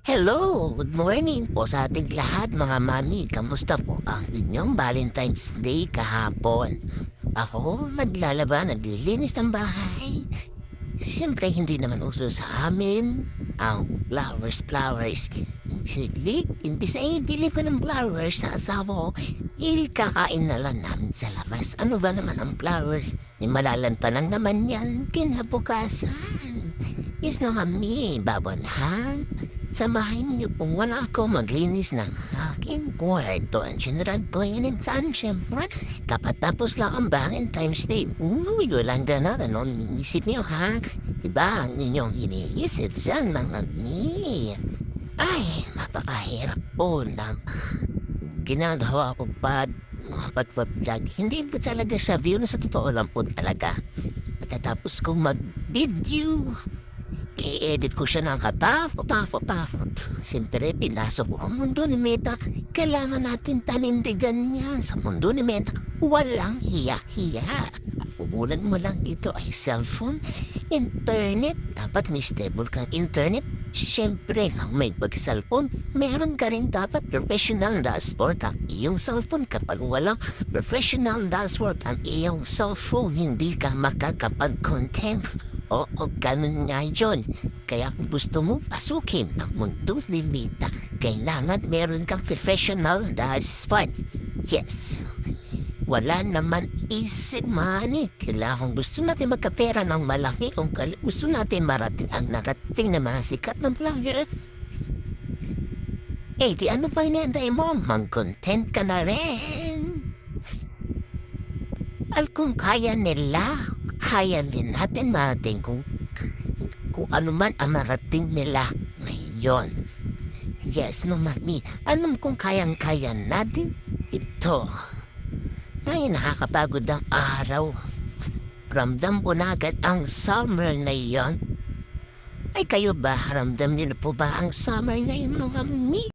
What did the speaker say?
Hello! Good morning po sa ating lahat mga mami. Kamusta po ang inyong Valentine's Day kahapon? Ako, naglalaba, naglilinis ng bahay. Siyempre, hindi naman uso sa amin ang flowers. Imbis na ibili ko ng flowers sa asawa ko, kakain na lang namin sa labas. Ano ba naman ang flowers? May malalan pa lang naman yan kinabukasan. Yes na kami, babonhan. Samahin niyo kung wala ako maglinis ng aking kwarto ang general cleaning saan siyempre kapatapos lang ang Valentine's Day. Walang gana ano iniisip niyo ha? Iba ang inyong iniisip dyan mga mi. Ay, napakahirap po ng ginagawa ko pa mga pagpa-vlog. Hindi po talaga siya view na sa totoo lang po talaga. Pagkatapos kong mag-video, i-edit ko siya ng katapot. Siyempre, pinasok ko ang mundo ni Meta. Kailangan natin tanindigan yan. Sa mundo ni Meta, walang hiya-hiya. Pupunan mo lang ito ay cellphone, internet. Dapat may stable kang internet. Siyempre, ang may pag-cellphone, meron ka rin dapat professional dashboard ang iyong cellphone. Kapag walang professional dashboard ang iyong cellphone, hindi ka makakapag-content. Oo, ganun nga yun. Kaya kung gusto mo pasukin ang mundo ni Mita, kailangan meron kang professional dashboard. Yes. Wala naman easy money. Kailangan gusto natin magkapera ng malaki kung gusto natin marating ang narating na mga sikat ng vlogger. Eh, di ano pa inaantay mo? Mag-content ka na rin. Kung kaya nila, kaya din natin marating kung ano man ang marating nila ngayon. Yes, no mami. Alam kung kayang-kaya natin ito. Ay, nakakapagod ang araw. Ramdam ko na agad ang summer na iyon. Ay, kayo ba? Ramdam niyo na po ba ang summer na iyon, mga mi?